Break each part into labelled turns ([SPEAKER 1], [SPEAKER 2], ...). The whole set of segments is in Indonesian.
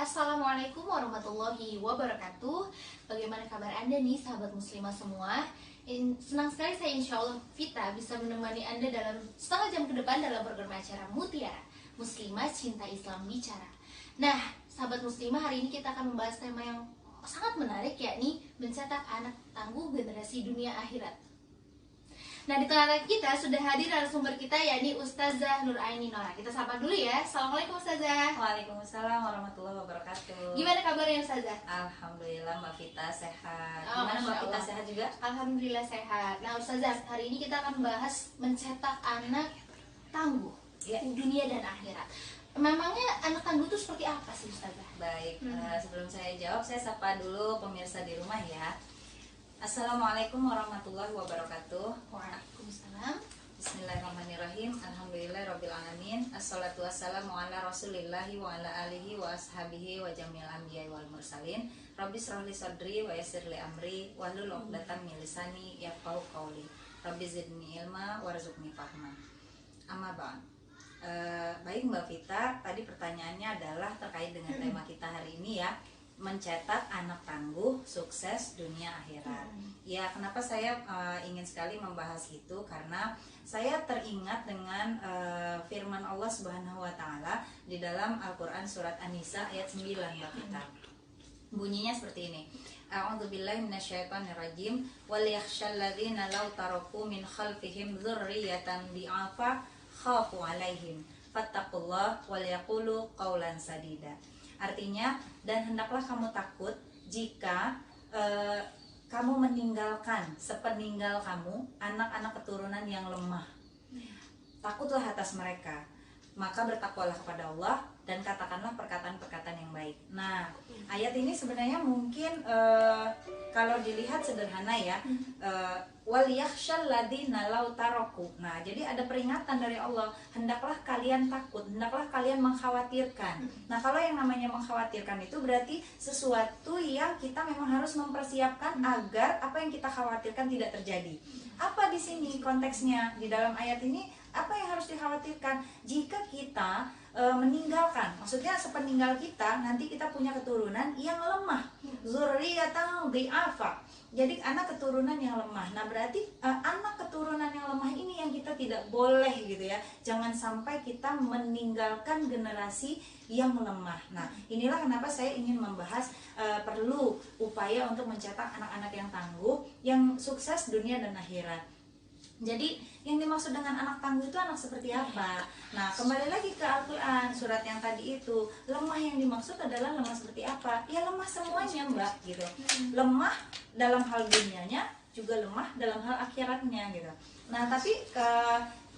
[SPEAKER 1] Assalamualaikum warahmatullahi wabarakatuh. Bagaimana kabar Anda nih sahabat muslimah semua? Senang sekali saya insya Allah Vita bisa menemani Anda dalam setengah jam ke depan dalam program acara Mutiara Muslimah Cinta Islam Bicara. Nah, sahabat muslimah, hari ini kita akan membahas tema yang sangat menarik, yakni mencetak anak tangguh generasi dunia akhirat. Nah, di tengah kita sudah hadir narasumber kita, yakni Ustazah Nuraini Nora. Kita sapa dulu ya. Assalamualaikum Ustazah.
[SPEAKER 2] Waalaikumsalam warahmatullahi wabarakatuh.
[SPEAKER 1] Gimana kabarnya Ustazah?
[SPEAKER 2] Alhamdulillah Mbak Vita sehat.
[SPEAKER 1] Oh,
[SPEAKER 2] Gimana Mbak
[SPEAKER 1] Masya
[SPEAKER 2] Vita
[SPEAKER 1] Allah.
[SPEAKER 2] sehat juga?
[SPEAKER 1] Alhamdulillah sehat. Nah Ustazah, hari ini kita akan bahas mencetak anak tangguh
[SPEAKER 2] Ya.
[SPEAKER 1] dunia dan akhirat. Memangnya anak tangguh itu seperti apa sih Ustazah?
[SPEAKER 2] Baik, sebelum saya jawab, saya sapa dulu pemirsa di rumah ya. Assalamualaikum warahmatullahi wabarakatuh.
[SPEAKER 1] Waalaikumsalam.
[SPEAKER 2] Bismillahirrahmanirrahim. Alhamdulillahirrabbilalamin. Assalatu wassalamu ala rasulillahi wa ala alihi wa ashabihi wa jamil anbiya'i wal mursalin. Rabbi shrah li sadri wa yassir li amri wahlul 'uqdatam min lisani yafqahu qawli. Rabbi zidni ilma warzuqni fahma. Amma ba'd. Baik Mbak Vita, tadi pertanyaannya adalah terkait dengan tema kita hari ini ya, mencetak anak tangguh sukses dunia akhirat. Ya, kenapa saya ingin sekali membahas itu, karena saya teringat dengan firman Allah Subhanahu wa taala di dalam Al-Qur'an surat An-Nisa ayat 9 Mbak Vita. Bunyinya seperti ini. A'udzubillahi minasyaitonirrajim. Wal yakhshal ladzina law taraku min khalfihim dzurriyyatan bi'afa khafu 'alaihim fattaqullah wal yaqulu qawlan sadida. Artinya, dan hendaklah kamu takut jika kamu meninggalkan sepeninggal kamu anak-anak keturunan yang lemah. Takutlah atas mereka, maka bertakwalah kepada Allah dan katakanlah perkataan-perkataan yang baik. Nah, ayat ini sebenarnya mungkin kalau dilihat sederhana ya, wal yakhshal ladzina law taraku. Nah, jadi ada peringatan dari Allah, hendaklah kalian takut, hendaklah kalian mengkhawatirkan. Nah, kalau yang namanya mengkhawatirkan itu berarti sesuatu yang kita memang harus mempersiapkan agar apa yang kita khawatirkan tidak terjadi. Apa di sini konteksnya di dalam ayat ini? Apa yang harus dikhawatirkan? Jika kita meninggalkan, maksudnya sepeninggal kita nanti kita punya keturunan yang lemah, zurriyatan dhi'afa. Jadi anak keturunan yang lemah. Nah, berarti anak keturunan yang lemah ini yang kita tidak boleh gitu ya. Jangan sampai kita meninggalkan generasi yang lemah. Nah, inilah kenapa saya ingin membahas perlu upaya untuk mencetak anak-anak yang tangguh, yang sukses dunia dan akhirat. Jadi yang dimaksud dengan anak tangguh itu anak seperti apa? Nah, kembali lagi ke Al-Quran, surat yang tadi itu, lemah yang dimaksud adalah lemah seperti apa? Ya lemah semuanya Mbak gitu. Lemah dalam hal dunianya, juga lemah dalam hal akhiratnya gitu. Nah, tapi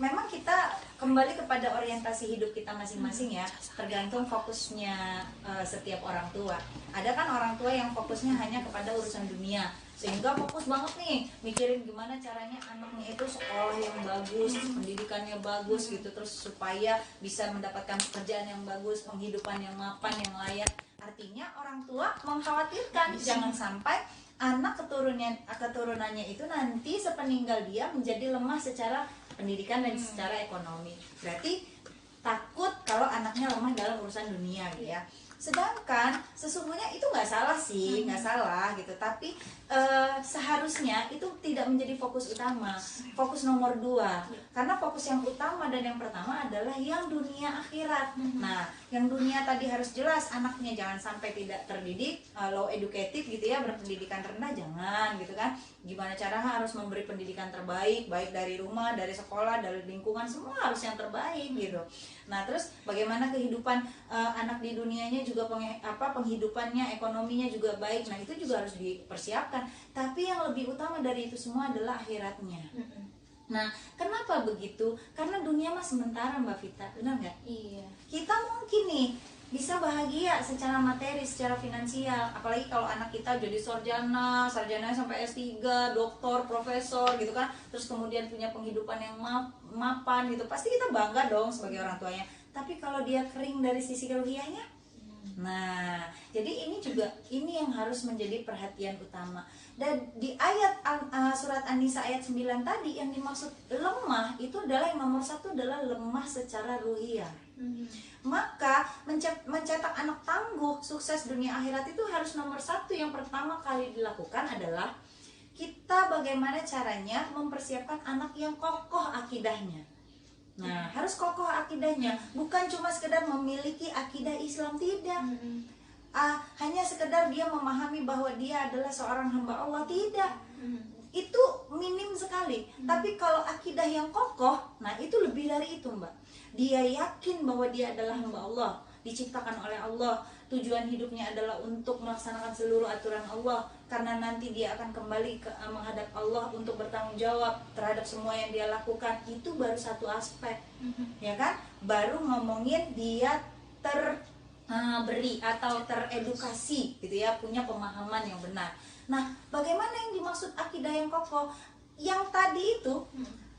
[SPEAKER 2] memang kita kembali kepada orientasi hidup kita masing-masing ya, tergantung fokusnya setiap orang tua. Ada kan orang tua yang fokusnya hanya kepada urusan dunia, sehingga fokus banget nih mikirin gimana caranya anaknya itu sekolah yang bagus, pendidikannya bagus gitu, terus supaya bisa mendapatkan pekerjaan yang bagus, penghidupan yang mapan, yang layak. Artinya orang tua mengkhawatirkan jangan sampai anak keturunannya itu nanti sepeninggal dia menjadi lemah secara pendidikan dan secara ekonomi. Berarti takut kalau anaknya lemah dalam urusan dunia gitu ya. Sedangkan sesungguhnya itu nggak salah sih, nggak salah gitu. Tapi seharusnya itu tidak menjadi fokus utama, fokus nomor 2. Karena fokus yang utama dan yang pertama adalah yang dunia akhirat. Nah, yang dunia tadi harus jelas, anaknya jangan sampai tidak terdidik, low educated gitu ya, berpendidikan rendah jangan gitu kan. Gimana caranya harus memberi pendidikan terbaik, baik dari rumah, dari sekolah, dari lingkungan, semua harus yang terbaik gitu. Nah, terus bagaimana kehidupan anak di dunianya juga penghidupannya, ekonominya juga baik. Nah, itu juga harus dipersiapkan. Tapi yang lebih utama dari itu semua adalah akhiratnya. Nah, kenapa begitu? Karena dunia mah sementara Mbak Vita, benar nggak?
[SPEAKER 1] Iya.
[SPEAKER 2] Kita mungkin nih bisa bahagia secara materi, secara finansial. Apalagi kalau anak kita jadi sarjana sampai S3, doktor, profesor gitu kan. Terus kemudian punya penghidupan yang mapan gitu. Pasti kita bangga dong sebagai orang tuanya. Tapi kalau dia kering dari sisi kerugiannya, Nah, jadi ini juga ini yang harus menjadi perhatian utama. Dan di ayat surat An-Nisa ayat 9 tadi yang dimaksud lemah itu adalah yang nomor satu adalah lemah secara ruhiyah. Maka mencetak anak tangguh sukses dunia akhirat itu harus nomor satu yang pertama kali dilakukan adalah kita bagaimana caranya mempersiapkan anak yang kokoh akidahnya. Nah, harus kokoh akidahnya, bukan cuma sekedar memiliki akidah Islam, tidak. Hanya sekedar dia memahami bahwa dia adalah seorang hamba Allah, tidak. Itu minim sekali. Tapi kalau akidah yang kokoh, nah itu lebih dari itu, Mbak. Dia yakin bahwa dia adalah hamba Allah, diciptakan oleh Allah, tujuan hidupnya adalah untuk melaksanakan seluruh aturan Allah, karena nanti dia akan kembali menghadap Allah untuk bertanggung jawab terhadap semua yang dia lakukan. Itu baru satu aspek, ya kan? Baru ngomongin dia terberi atau teredukasi gitu ya, punya pemahaman yang benar. Nah, bagaimana yang dimaksud akidah yang kokoh? Yang tadi itu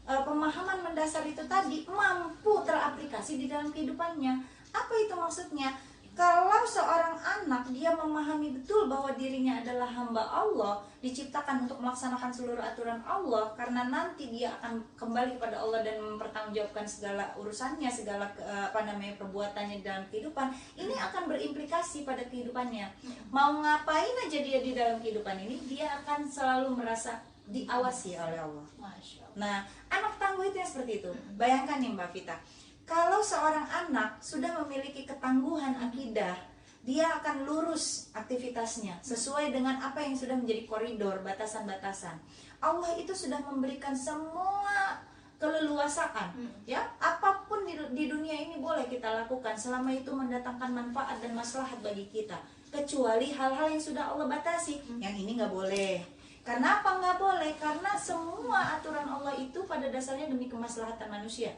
[SPEAKER 2] pemahaman mendasar itu tadi mampu teraplikasi di dalam kehidupannya. Apa itu maksudnya? Kalau seorang anak dia memahami betul bahwa dirinya adalah hamba Allah, diciptakan untuk melaksanakan seluruh aturan Allah, karena nanti dia akan kembali kepada Allah dan mempertanggungjawabkan segala urusannya, segala perbuatannya dalam kehidupan, ini akan berimplikasi pada kehidupannya. Mau ngapain aja dia di dalam kehidupan ini, dia akan selalu merasa diawasi oleh Allah. Nah, anak tangguh itu yang seperti itu. Bayangkan nih Mbak Vita, kalau seorang anak sudah memiliki ketangguhan akidah, dia akan lurus aktivitasnya sesuai dengan apa yang sudah menjadi koridor, batasan-batasan. Allah itu sudah memberikan semua keleluasaan, ya, apapun di dunia ini boleh kita lakukan selama itu mendatangkan manfaat dan maslahat bagi kita, kecuali hal-hal yang sudah Allah batasi. Yang ini nggak boleh. Kenapa nggak boleh? Karena semua aturan Allah itu pada dasarnya demi kemaslahatan manusia.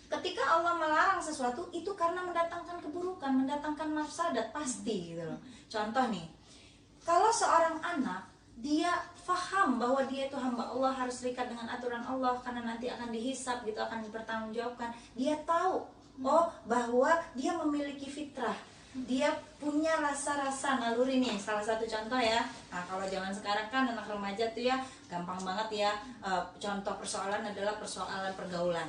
[SPEAKER 2] Ketika Allah melarang sesuatu itu karena mendatangkan keburukan, mendatangkan mafsadat, pasti gitu loh. Contoh nih, kalau seorang anak dia faham bahwa dia itu hamba Allah, harus terikat dengan aturan Allah karena nanti akan dihisab gitu, akan dipertanggungjawabkan. Dia tahu bahwa dia memiliki fitrah, dia punya rasa-rasa naluri nih. Salah satu contoh ya, nah kalau zaman sekarang kan anak remaja tuh ya gampang banget ya, contoh persoalan adalah persoalan pergaulan.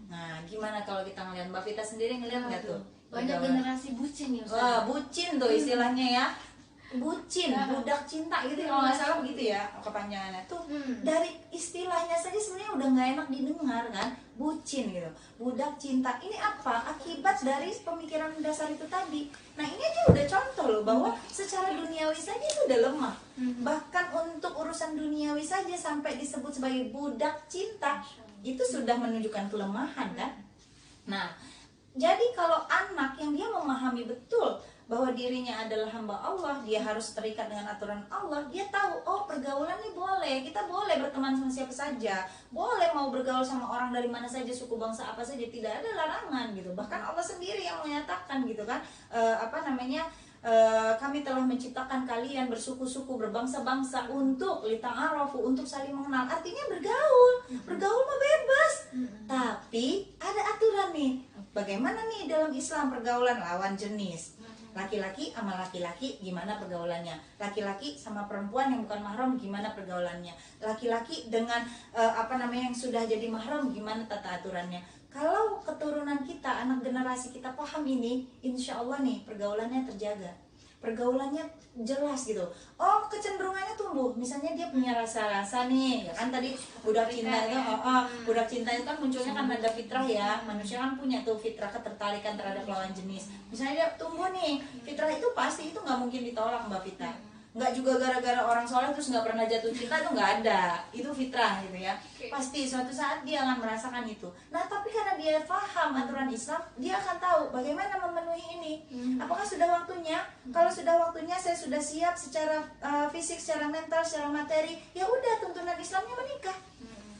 [SPEAKER 2] Nah gimana kalau kita ngeliat, Mbak Vita sendiri ngeliat nggak tuh?
[SPEAKER 1] Banyak generasi bucin ya.
[SPEAKER 2] Wah, bucin tuh istilahnya ya, bucin, budak cinta gitu kalau nggak salah begitu ya kepanjangannya tuh. Dari istilahnya saja sebenarnya udah nggak enak didengar kan, bucin gitu, budak cinta. Ini apa? Akibat dari pemikiran dasar itu tadi. Nah ini aja udah contoh loh bahwa secara duniawi saja itu udah lemah. Bahkan untuk urusan duniawi saja sampai disebut sebagai budak cinta, itu sudah menunjukkan kelemahan kan. Nah jadi kalau anak yang dia memahami betul bahwa dirinya adalah hamba Allah, dia harus terikat dengan aturan Allah, dia tahu, oh pergaulan ini boleh, kita boleh berteman sama siapa saja, boleh mau bergaul sama orang dari mana saja, suku bangsa apa saja, tidak ada larangan gitu. Bahkan Allah sendiri yang menyatakan gitu kan, kami telah menciptakan kalian bersuku-suku, berbangsa-bangsa untuk lita'arafu, untuk saling mengenal. Artinya bergaul mah bebas. Tapi ada aturan nih. Bagaimana nih dalam Islam pergaulan lawan jenis? Laki-laki sama laki-laki gimana pergaulannya? Laki-laki sama perempuan yang bukan mahram gimana pergaulannya? Laki-laki dengan yang sudah jadi mahram gimana tata aturannya? Kalau keturunan kita, anak generasi kita paham ini, insya Allah nih pergaulannya terjaga, pergaulannya jelas gitu. Oh kecenderungannya tumbuh, misalnya dia punya rasa-rasa nih, ya kan tadi budak cinta itu, budak cinta itu kan munculnya kan ada fitrah ya, manusia kan punya tuh fitrah ketertarikan terhadap lawan jenis. Misalnya dia tumbuh nih, fitrah itu pasti itu nggak mungkin ditolak Mbak Vita. Nggak juga gara-gara orang soleh terus nggak pernah jatuh cinta, itu nggak ada, itu fitrah gitu ya. Pasti suatu saat dia akan merasakan itu. Nah tapi karena dia paham aturan Islam, dia akan tahu bagaimana memenuhi ini. Apakah sudah waktunya? Kalau sudah waktunya, saya sudah siap secara fisik, secara mental, secara materi, ya udah tuntunan Islamnya menikah.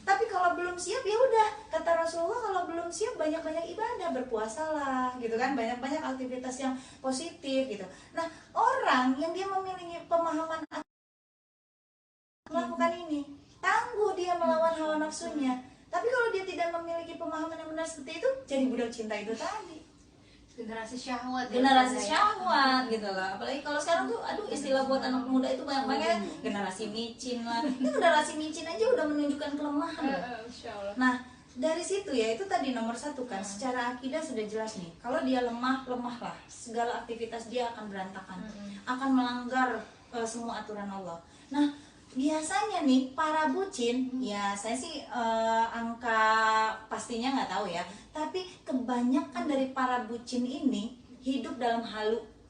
[SPEAKER 2] Tapi kalau belum siap ya udah, kata Rasulullah, kalau belum siap banyak-banyak ibadah, berpuasalah gitu kan, banyak-banyak aktivitas yang positif gitu. Nah orang yang dia memiliki pemahaman melakukan ini, tangguh dia melawan hawa nafsunya. Tapi kalau dia tidak memiliki pemahaman yang benar seperti itu, jadi budak cinta itu tadi.
[SPEAKER 1] Generasi syahwat.
[SPEAKER 2] Generasi syahwat gitu loh. Apalagi kalau sekarang tuh aduh istilah buat anak muda itu banyak-banyak generasi micin lah. Itu generasi micin aja udah menunjukkan kelemahan loh. Nah, dari situ ya itu tadi nomor satu kan, secara akidah sudah jelas nih. Kalau dia lemah, lemahlah. Segala aktivitas dia akan berantakan. Akan melanggar semua aturan Allah. Nah, biasanya nih para bucin, ya saya sih angka pastinya nggak tahu ya, tapi kebanyakan dari para bucin ini hidup dalam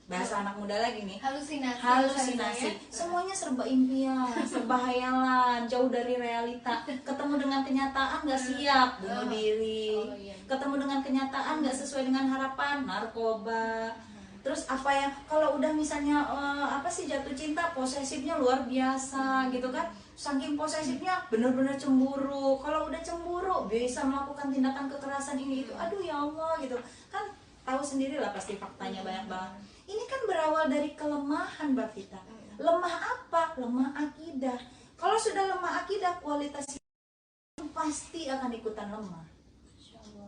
[SPEAKER 2] bahasa anak muda lagi nih, halusinasi. Semuanya serba impian, serba hayalan, jauh dari realita. Ketemu dengan kenyataan nggak siap, bunuh diri. Ketemu dengan kenyataan nggak sesuai dengan harapan, narkoba. Terus apa yang kalau udah misalnya jatuh cinta, posesifnya luar biasa gitu kan, saking posesifnya bener-bener cemburu. Kalau udah cemburu bisa melakukan tindakan kekerasan ini itu, aduh ya Allah gitu kan, tahu sendiri lah pasti faktanya banyak banget. Ini kan berawal dari kelemahan Mbak Vita. Lemah apa? Lemah akidah. Kalau sudah lemah akidah, kualitas itu pasti akan ikutan lemah.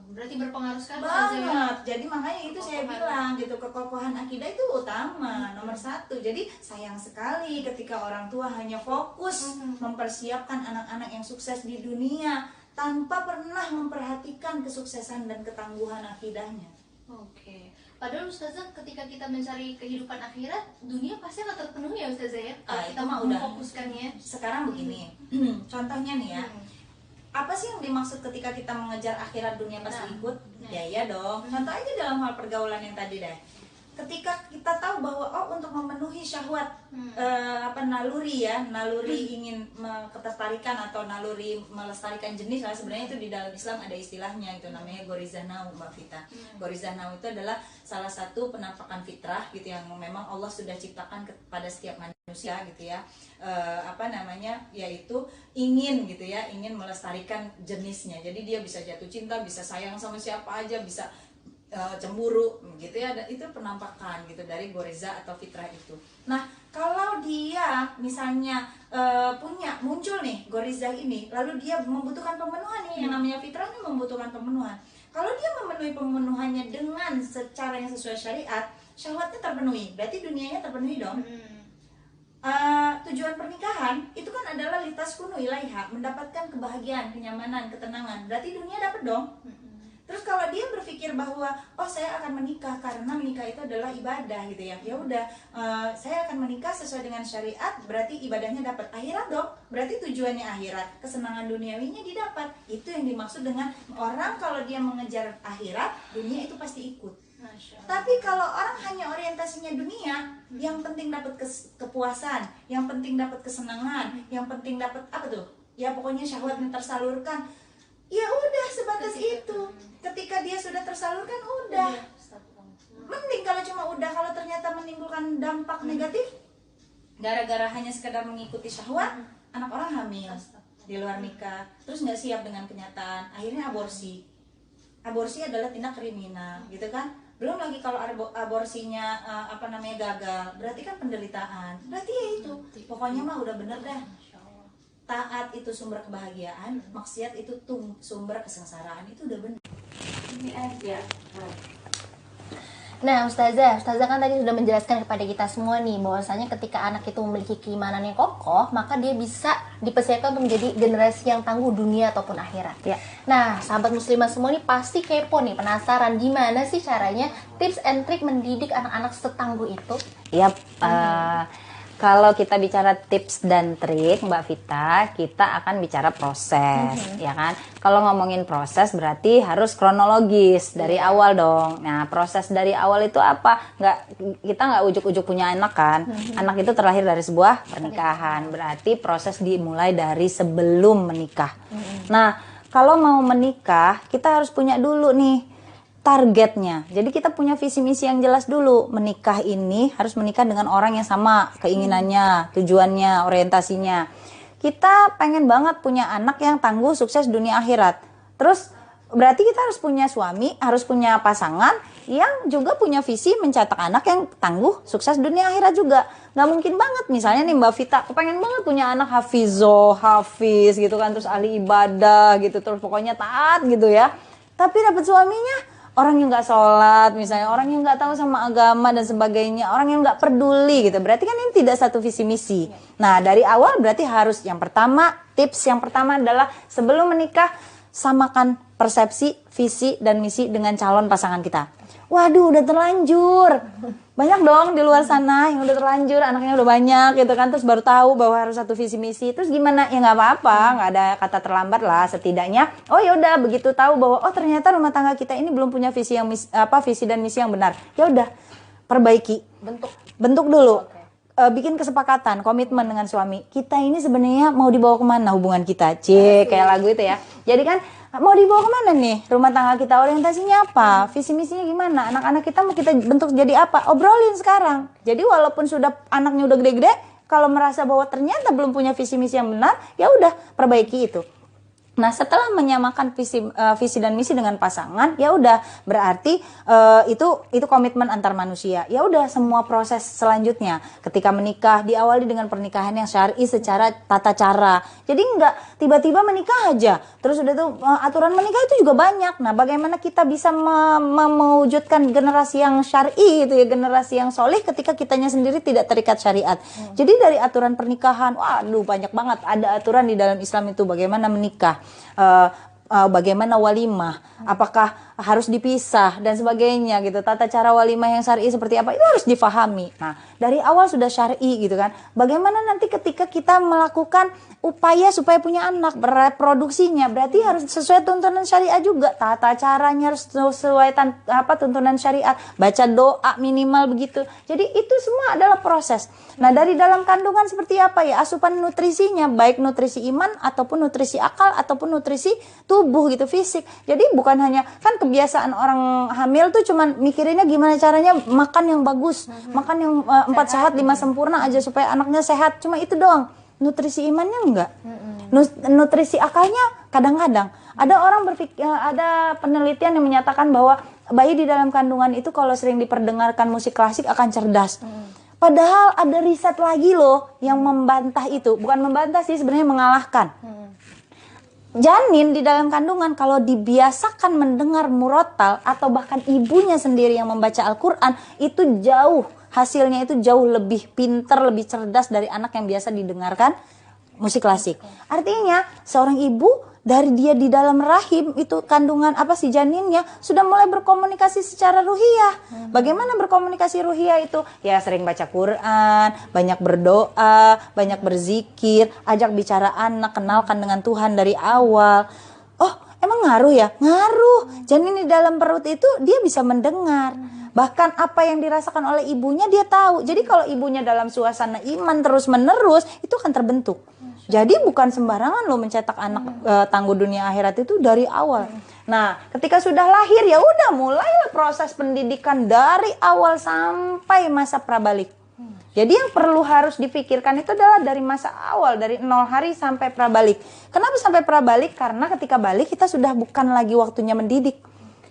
[SPEAKER 1] Berarti berpengaruh sekali
[SPEAKER 2] banget. Jadi makanya itu saya bilang gitu, kekokohan akidah itu utama, nomor satu. Jadi sayang sekali ketika orang tua hanya fokus mempersiapkan anak-anak yang sukses di dunia tanpa pernah memperhatikan kesuksesan dan ketangguhan akidahnya.
[SPEAKER 1] Oke. Padahal Ustazah ketika kita mencari kehidupan akhirat, dunia pasti akan terpenuhi ya Ustazah ya. Kalau kita mau memfokuskannya.
[SPEAKER 2] Sekarang begini, contohnya nih ya. Apa sih yang dimaksud ketika kita mengejar akhirat, dunia pasti ikut? Ya iya dong. Contoh aja dalam hal pergaulan yang tadi deh. Ketika kita tahu bahwa untuk memenuhi syahwat naluri ingin ketertarikan atau naluri melestarikan jenis lah, sebenarnya itu di dalam Islam ada istilahnya, itu namanya Ghorizah Naw, Mbak Vita. Ghorizah Naw itu adalah salah satu penampakan fitrah gitu yang memang Allah sudah ciptakan kepada setiap manusia gitu ya. Yaitu ingin melestarikan jenisnya. Jadi dia bisa jatuh cinta, bisa sayang sama siapa aja, bisa cemburu gitu ya, itu penampakan gitu dari goriza atau fitrah itu. Nah, kalau dia misalnya muncul nih goriza ini, lalu dia membutuhkan pemenuhan nih, yang namanya fitrahnya membutuhkan pemenuhan. Kalau dia memenuhi pemenuhannya dengan secara yang sesuai syariat, syahwatnya terpenuhi, berarti dunianya terpenuhi dong. Tujuan pernikahan itu kan adalah litaskunu ilaiha, mendapatkan kebahagiaan, kenyamanan, ketenangan, berarti dunia dapat dong. Terus kalau dia berpikir bahwa saya akan menikah karena menikah itu adalah ibadah gitu ya, ya udah saya akan menikah sesuai dengan syariat, berarti ibadahnya dapat, akhirat dong, berarti tujuannya akhirat, kesenangan duniawinya didapat. Itu yang dimaksud dengan orang kalau dia mengejar akhirat, dunia itu pasti ikut. Tapi kalau orang hanya orientasinya dunia, yang penting dapat kepuasan, yang penting dapat kesenangan, yang penting dapat apa tuh? Ya pokoknya syahwatnya tersalurkan. Ya udah sebatas itu. Ketika dia sudah tersalurkan udah. Mending kalau cuma udah, kalau ternyata menimbulkan dampak negatif gara-gara hanya sekedar mengikuti syahwat, anak orang hamil di luar nikah, terus nggak siap dengan kenyataan, akhirnya aborsi. Aborsi adalah tindak kriminal, gitu kan? Belum lagi kalau aborsinya gagal, berarti kan penderitaan. Berarti ya itu. Pokoknya mah udah bener dah. Taat itu sumber kebahagiaan, maksiat itu sumber kesengsaraan, itu udah benar. Ini aja.
[SPEAKER 1] Nah, Ustazah kan tadi sudah menjelaskan kepada kita semua nih bahwasanya ketika anak itu memiliki keimanan yang kokoh, maka dia bisa dipersiapkan untuk menjadi generasi yang tangguh dunia ataupun akhirat. Ya. Nah, sahabat muslimah semua nih pasti kepo nih, penasaran gimana sih caranya tips and trick mendidik anak-anak setangguh itu?
[SPEAKER 3] Yap. Kalau kita bicara tips dan trik, Mbak Vita, kita akan bicara proses, ya kan? Kalau ngomongin proses berarti harus kronologis dari awal dong. Nah, proses dari awal itu apa? Kita nggak ujuk-ujuk punya anak kan? Anak itu terlahir dari sebuah pernikahan, berarti proses dimulai dari sebelum menikah. Nah, kalau mau menikah, kita harus punya dulu nih targetnya. Jadi kita punya visi misi yang jelas dulu. Menikah ini harus menikah dengan orang yang sama keinginannya, tujuannya, orientasinya. Kita pengen banget punya anak yang tangguh, sukses dunia akhirat. Terus berarti kita harus punya suami, harus punya pasangan yang juga punya visi mencetak anak yang tangguh, sukses dunia akhirat juga. Nggak mungkin banget misalnya nih Mbak Vita, kepengen banget punya anak hafiz gitu kan, terus ahli ibadah gitu, terus pokoknya taat gitu ya. Tapi dapat suaminya orang yang nggak sholat misalnya, orang yang nggak tahu sama agama dan sebagainya, orang yang nggak peduli gitu, berarti kan ini tidak satu visi misi. Nah dari awal berarti harus tips yang pertama adalah sebelum menikah samakan persepsi, visi dan misi dengan calon pasangan kita. Waduh udah terlanjur, banyak dong di luar sana yang udah terlanjur, anaknya udah banyak gitu kan, terus baru tahu bahwa harus satu visi misi. Terus gimana? Ya nggak apa-apa, nggak ada kata terlambat lah, setidaknya oh ya udah begitu tahu bahwa oh ternyata rumah tangga kita ini belum punya visi dan misi yang benar, ya udah perbaiki, bentuk dulu. Bikin kesepakatan, komitmen dengan suami. Kita ini sebenarnya mau dibawa kemana hubungan kita? Kayak lagu itu ya. Jadi kan mau dibawa kemana nih rumah tangga kita, orientasinya apa, visi misinya gimana, anak-anak kita mau kita bentuk jadi apa, obrolin sekarang. Jadi walaupun sudah anaknya udah gede-gede, kalau merasa bahwa ternyata belum punya visi misi yang benar, ya udah perbaiki itu. Nah setelah menyamakan visi dan misi dengan pasangan, ya udah berarti itu komitmen antar manusia. Ya udah semua proses selanjutnya ketika menikah diawali dengan pernikahan yang syar'i secara tata cara. Jadi nggak tiba-tiba menikah aja. Terus udah tuh aturan menikah itu juga banyak. Nah bagaimana kita bisa mewujudkan generasi yang syar'i itu ya, generasi yang soleh ketika kitanya sendiri tidak terikat syariat. Jadi dari aturan pernikahan, waduh banyak banget ada aturan di dalam Islam itu bagaimana menikah. Bagaimana walimah, apakah harus dipisah dan sebagainya gitu, tata cara walimah yang syar'i seperti apa itu harus difahami. Nah dari awal sudah syar'i gitu kan, bagaimana nanti ketika kita melakukan upaya supaya punya anak, bereproduksinya berarti harus sesuai tuntunan syariat juga, tata caranya harus sesuai tuntunan syariat, baca doa minimal begitu. Jadi itu semua adalah proses. Nah dari dalam kandungan seperti apa ya asupan nutrisinya, baik nutrisi iman ataupun nutrisi akal ataupun nutrisi tubuh gitu, fisik. Jadi bukan hanya kan kebiasaan orang hamil tuh cuman mikirinnya gimana caranya makan yang bagus, makan yang 4 sehat 5 sempurna aja supaya anaknya sehat, cuma itu doang. Nutrisi imannya enggak, nutrisi akalnya kadang-kadang ada orang ada penelitian yang menyatakan bahwa bayi di dalam kandungan itu kalau sering diperdengarkan musik klasik akan cerdas. Padahal ada riset lagi loh yang membantah itu, bukan membantah sih sebenarnya, mengalahkan. Janin di dalam kandungan kalau dibiasakan mendengar murotal atau bahkan ibunya sendiri yang membaca Al-Quran, itu hasilnya itu jauh lebih pintar, lebih cerdas dari anak yang biasa didengarkan musik klasik. Artinya seorang ibu dari dia di dalam rahim itu kandungan janinnya sudah mulai berkomunikasi secara ruhiyah. Bagaimana berkomunikasi ruhiyah itu? Ya sering baca Quran, banyak berdoa, banyak berzikir, ajak bicara anak, kenalkan dengan Tuhan dari awal. Oh emang ngaruh ya? Ngaruh. Janin di dalam perut itu dia bisa mendengar. Bahkan apa yang dirasakan oleh ibunya dia tahu. Jadi kalau ibunya dalam suasana iman terus menerus itu akan terbentuk. Jadi bukan sembarangan loh mencetak anak tangguh dunia akhirat itu dari awal. Nah, ketika sudah lahir ya udah mulailah proses pendidikan dari awal sampai masa prabalik. Jadi yang perlu harus dipikirkan itu adalah dari masa awal, dari 0 hari sampai prabalik. Kenapa sampai prabalik? Karena ketika balik kita sudah bukan lagi waktunya mendidik.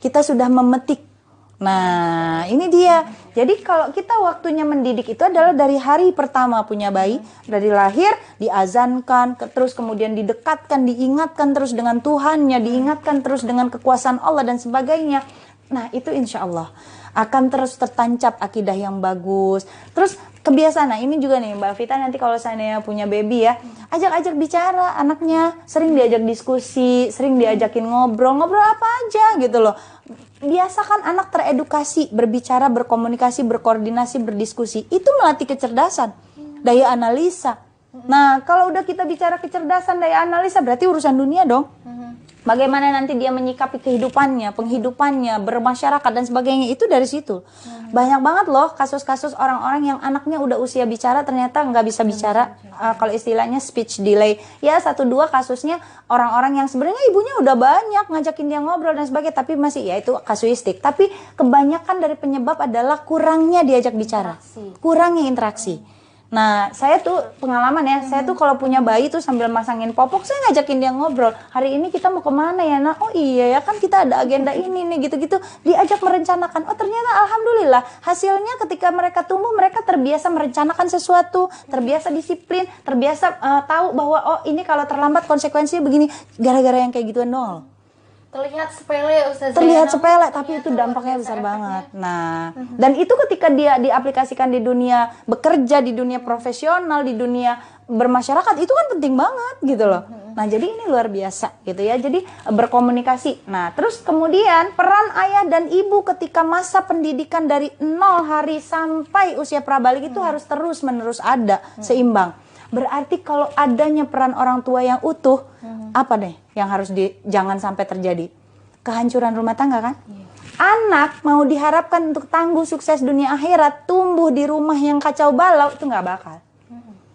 [SPEAKER 3] Kita sudah memetik. Nah ini dia. Jadi kalau kita waktunya mendidik itu adalah dari hari pertama punya bayi, dari lahir diazankan, terus kemudian didekatkan, diingatkan terus dengan Tuhannya, diingatkan terus dengan kekuasaan Allah dan sebagainya. Nah itu insya Allah akan terus tertancap akidah yang bagus. Terus kebiasaan, nah ini juga nih Mbak Vita nanti kalau saya punya baby ya, ajak-ajak bicara anaknya, sering diajak diskusi, sering diajakin ngobrol apa aja gitu loh. Biasakan anak teredukasi, berbicara, berkomunikasi, berkoordinasi, berdiskusi. Itu melatih kecerdasan, daya analisa. Nah kalau udah kita bicara kecerdasan, daya analisa berarti urusan dunia dong. Bagaimana nanti dia menyikapi kehidupannya, penghidupannya, bermasyarakat dan sebagainya, itu dari situ. Banyak banget loh kasus-kasus orang-orang yang anaknya udah usia bicara ternyata nggak bisa bicara. Kalau istilahnya speech delay. Ya 1-2 kasusnya orang-orang yang sebenarnya ibunya udah banyak ngajakin dia ngobrol dan sebagainya, tapi masih ya itu kasuistik. Tapi kebanyakan dari penyebab adalah kurangnya diajak bicara, kurangnya interaksi. Nah, saya tuh pengalaman ya, saya tuh kalau punya bayi tuh sambil masangin popok, saya ngajakin dia ngobrol. Hari ini kita mau kemana ya? Nah, oh iya ya kan kita ada agenda ini nih, gitu-gitu. Diajak merencanakan. Oh ternyata alhamdulillah hasilnya ketika mereka tumbuh, mereka terbiasa merencanakan sesuatu, terbiasa disiplin, terbiasa tahu bahwa oh ini kalau terlambat konsekuensinya begini. Gara-gara yang kayak gituan doang.
[SPEAKER 1] Terlihat sepele ya Ustazah.
[SPEAKER 3] Terlihat sepele, tapi itu dampaknya besar banget. Nah, dan itu ketika dia diaplikasikan di dunia bekerja, di dunia profesional, di dunia bermasyarakat, itu kan penting banget gitu loh. Nah, jadi ini luar biasa gitu ya. Jadi berkomunikasi. Nah, terus kemudian peran ayah dan ibu ketika masa pendidikan dari 0 hari sampai usia prabalik itu harus terus-menerus ada, seimbang. Berarti kalau adanya peran orang tua yang utuh, apa deh yang harus jangan sampai terjadi? Kehancuran rumah tangga kan? Anak mau diharapkan untuk tangguh sukses dunia akhirat, tumbuh di rumah yang kacau balau, itu nggak bakal.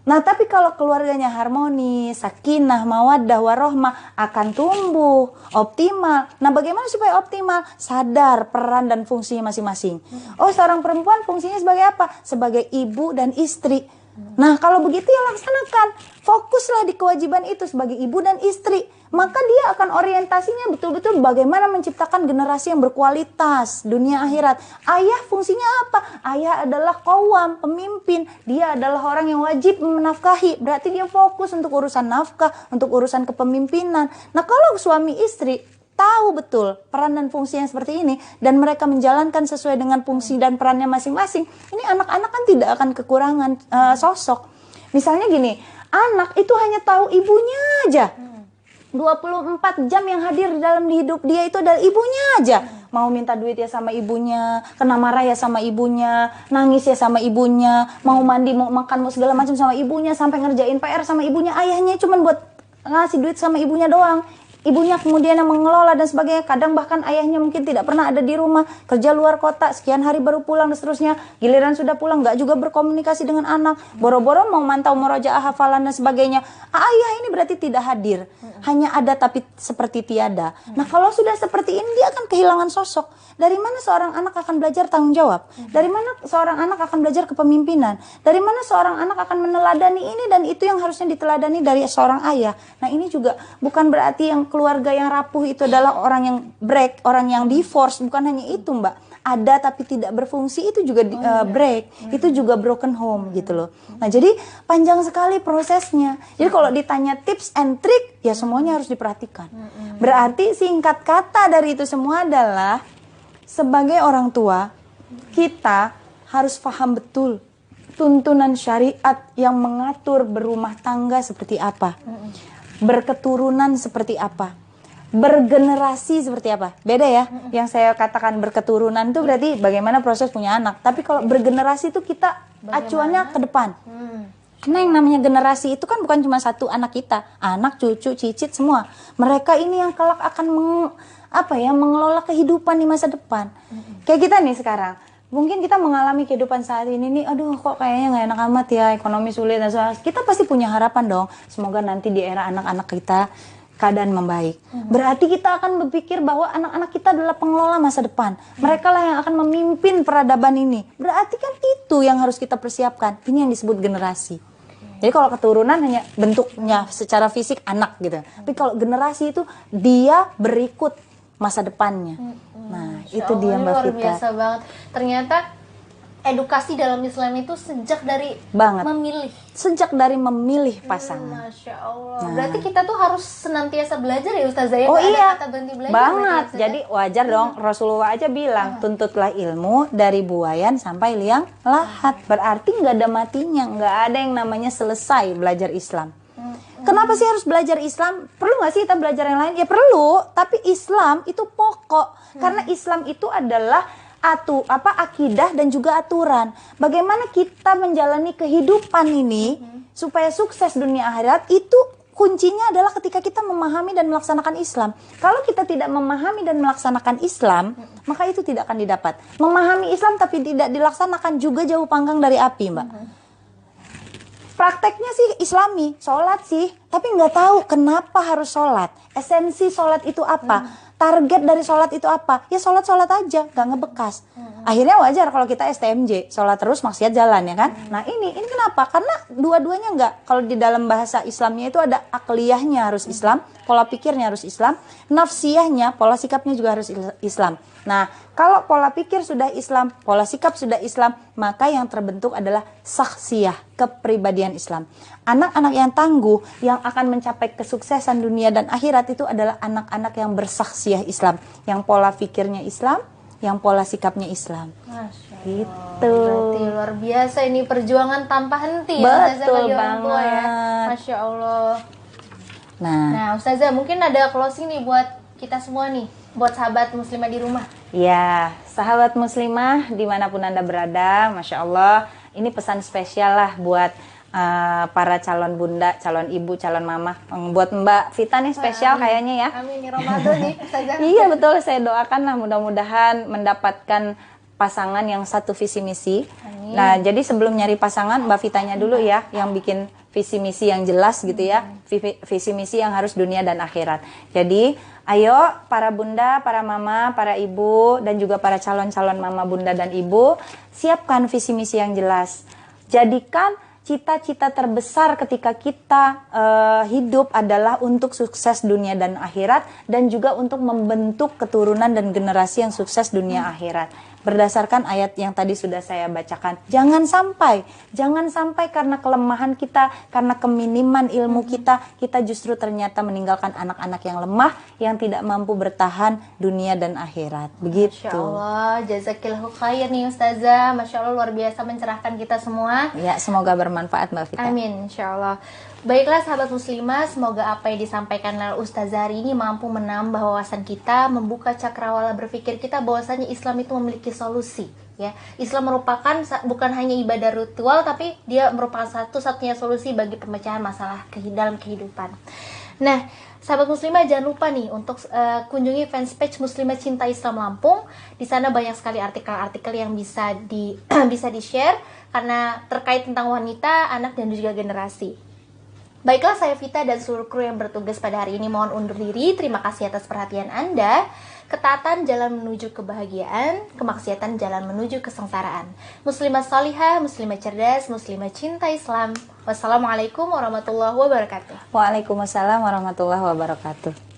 [SPEAKER 3] Nah, tapi kalau keluarganya harmonis, sakinah, mawaddah, warohmah, akan tumbuh optimal. Nah, bagaimana supaya optimal? Sadar peran dan fungsinya masing-masing. Oh, seorang perempuan fungsinya sebagai apa? Sebagai ibu dan istri. Nah, kalau begitu ya laksanakan. Fokuslah di kewajiban itu sebagai ibu dan istri. Maka dia akan orientasinya betul-betul bagaimana menciptakan generasi yang berkualitas dunia akhirat. Ayah fungsinya apa? Ayah adalah qawwam, pemimpin. Dia adalah orang yang wajib menafkahi. Berarti dia fokus untuk urusan nafkah, untuk urusan kepemimpinan. Nah, kalau suami istri tahu betul peran dan fungsi yang seperti ini dan mereka menjalankan sesuai dengan fungsi dan perannya masing-masing, ini anak-anak kan tidak akan kekurangan sosok. Misalnya gini, anak itu hanya tahu ibunya aja. 24 jam yang hadir dalam hidup dia itu adalah ibunya aja. Mau minta duit ya sama ibunya, kena marah ya sama ibunya, nangis ya sama ibunya, mau mandi, mau makan, mau segala macam sama ibunya, sampai ngerjain PR sama ibunya. Ayahnya cuma buat ngasih duit sama ibunya doang. Ibunya kemudian yang mengelola dan sebagainya. Kadang bahkan ayahnya mungkin tidak pernah ada di rumah, kerja luar kota, sekian hari baru pulang dan seterusnya. Giliran sudah pulang nggak juga berkomunikasi dengan anak, boro-boro mau mantau murojaah hafalan dan sebagainya. Ayah ini berarti tidak hadir, hanya ada tapi seperti tiada. Nah, kalau sudah seperti ini dia akan kehilangan sosok. Dari mana seorang anak akan belajar tanggung jawab? Dari mana seorang anak akan belajar kepemimpinan? Dari mana seorang anak akan meneladani ini dan itu yang harusnya diteladani dari seorang ayah? Nah, ini juga bukan berarti yang keluarga yang rapuh itu adalah orang yang break, orang yang divorce. Bukan hanya itu, Mbak. Ada tapi tidak berfungsi itu juga break. Itu juga broken home gitu loh. Nah, jadi panjang sekali prosesnya. Jadi kalau ditanya tips and trick, ya semuanya harus diperhatikan. Berarti singkat kata dari itu semua adalah sebagai orang tua, kita harus paham betul tuntunan syariat yang mengatur berumah tangga seperti apa, berketurunan seperti apa, bergenerasi seperti apa. Beda ya, yang saya katakan berketurunan itu berarti bagaimana proses punya anak. Tapi kalau bergenerasi itu kita acuannya ke depan. Karena yang namanya generasi itu kan bukan cuma satu anak kita, anak, cucu, cicit semua. Mereka ini yang kelak akan mengelola kehidupan di masa depan. Kayak kita nih sekarang, mungkin kita mengalami kehidupan saat ini nih, aduh kok kayaknya nggak enak amat ya, ekonomi sulit dan sebagainya. Kita pasti punya harapan dong, semoga nanti di era anak-anak kita keadaan membaik. Berarti kita akan berpikir bahwa anak-anak kita adalah pengelola masa depan. Mereka lah yang akan memimpin peradaban ini. Berarti kan itu yang harus kita persiapkan. Ini yang disebut generasi. Jadi kalau keturunan hanya bentuknya secara fisik anak gitu. Tapi kalau generasi itu dia berikut masa depannya. Nah, itu dia Mbak Vita.
[SPEAKER 1] Luar biasa banget. Ternyata edukasi dalam Islam itu sejak dari memilih.
[SPEAKER 3] Sejak dari memilih pasangan.
[SPEAKER 1] Masya Allah. Nah. Berarti kita tuh harus senantiasa belajar ya Ustazah ya?
[SPEAKER 3] Oh iya,
[SPEAKER 1] kata berhenti belajar
[SPEAKER 3] banget. Jadi wajar dong, Rasulullah aja bilang, tuntutlah ilmu dari buayan sampai liang lahat. Berarti nggak ada matinya, nggak ada yang namanya selesai belajar Islam. Kenapa sih harus belajar Islam? Perlu nggak sih kita belajar yang lain? Ya perlu, tapi Islam itu pokok. Karena Islam itu adalah akidah dan juga aturan. Bagaimana kita menjalani kehidupan ini supaya sukses dunia akhirat, itu kuncinya adalah ketika kita memahami dan melaksanakan Islam. Kalau kita tidak memahami dan melaksanakan Islam, maka itu tidak akan didapat. Memahami Islam tapi tidak dilaksanakan juga jauh panggang dari api, Mbak. Prakteknya sih Islami, sholat sih, tapi nggak tahu kenapa harus sholat. Esensi sholat itu apa? Target dari sholat itu apa? Ya sholat aja, nggak ngebekas. Akhirnya wajar kalau kita STMJ, sholat terus maksiat jalan ya kan. Nah ini kenapa? Karena dua-duanya enggak. Kalau di dalam bahasa Islamnya itu ada akliyahnya harus Islam, pola pikirnya harus Islam, nafsiyahnya, pola sikapnya juga harus Islam. Nah kalau pola pikir sudah Islam, pola sikap sudah Islam, maka yang terbentuk adalah saksiyah, kepribadian Islam. Anak-anak yang tangguh yang akan mencapai kesuksesan dunia dan akhirat itu adalah anak-anak yang bersaksiyah Islam, yang pola pikirnya Islam, yang pola sikapnya Islam.
[SPEAKER 1] Masya Allah.
[SPEAKER 3] Gitu.
[SPEAKER 1] Berarti luar biasa ini perjuangan tanpa henti.
[SPEAKER 3] Betul
[SPEAKER 1] ya, orang tua ya.
[SPEAKER 3] banget.
[SPEAKER 1] Masya Allah.
[SPEAKER 3] Nah,
[SPEAKER 1] Nah Ustazah mungkin ada closing nih buat kita semua nih, buat sahabat muslimah di rumah.
[SPEAKER 3] ya sahabat muslimah dimanapun Anda berada, Masya Allah, ini pesan spesial lah buat para calon bunda, calon ibu, calon mama. Buat Mbak Vita nih spesial kayaknya ya.
[SPEAKER 1] Amin, ini Ramadan nih Ustazah.
[SPEAKER 3] Iya betul, saya doakan lah mudah-mudahan mendapatkan pasangan yang satu visi misi.
[SPEAKER 1] Amin.
[SPEAKER 3] Nah jadi sebelum nyari pasangan Mbak Vitanya dulu ya, yang bikin visi misi yang jelas gitu ya, visi misi yang harus dunia dan akhirat. Jadi ayo para bunda, para mama, para ibu, dan juga para calon-calon mama, bunda, dan ibu, siapkan visi misi yang jelas. Jadikan cita-cita terbesar ketika kita hidup adalah untuk sukses dunia dan akhirat, dan juga untuk membentuk keturunan dan generasi yang sukses dunia akhirat. Berdasarkan ayat yang tadi sudah saya bacakan, jangan sampai karena kelemahan kita, karena keminiman ilmu kita justru ternyata meninggalkan anak-anak yang lemah, yang tidak mampu bertahan dunia dan akhirat. Begitu.
[SPEAKER 1] Masya Allah, jazakillahu khair nih Ustazah. Masya Allah luar biasa mencerahkan kita semua.
[SPEAKER 3] Ya, semoga bermanfaat Mbak Vita.
[SPEAKER 1] Amin, insya Allah. Baiklah sahabat muslimah, semoga apa yang disampaikan oleh Ustazah hari ini mampu menambah wawasan kita, membuka cakrawala berpikir kita bahwasanya Islam itu memiliki solusi. Ya, Islam merupakan bukan hanya ibadah ritual, tapi dia merupakan satu-satunya solusi bagi pemecahan masalah dalam kehidupan. Nah, sahabat muslimah jangan lupa nih untuk kunjungi fanspage Muslimah Cinta Islam Lampung. Di sana banyak sekali artikel-artikel yang bisa bisa di-share karena terkait tentang wanita, anak, dan juga generasi. Baiklah, saya Vita dan seluruh kru yang bertugas pada hari ini mohon undur diri. Terima kasih atas perhatian Anda. Ketaatan jalan menuju kebahagiaan, kemaksiatan jalan menuju kesengsaraan. Muslimah salihah, muslimah cerdas, muslimah cinta Islam. Wassalamualaikum warahmatullahi wabarakatuh.
[SPEAKER 3] Waalaikumsalam warahmatullahi wabarakatuh.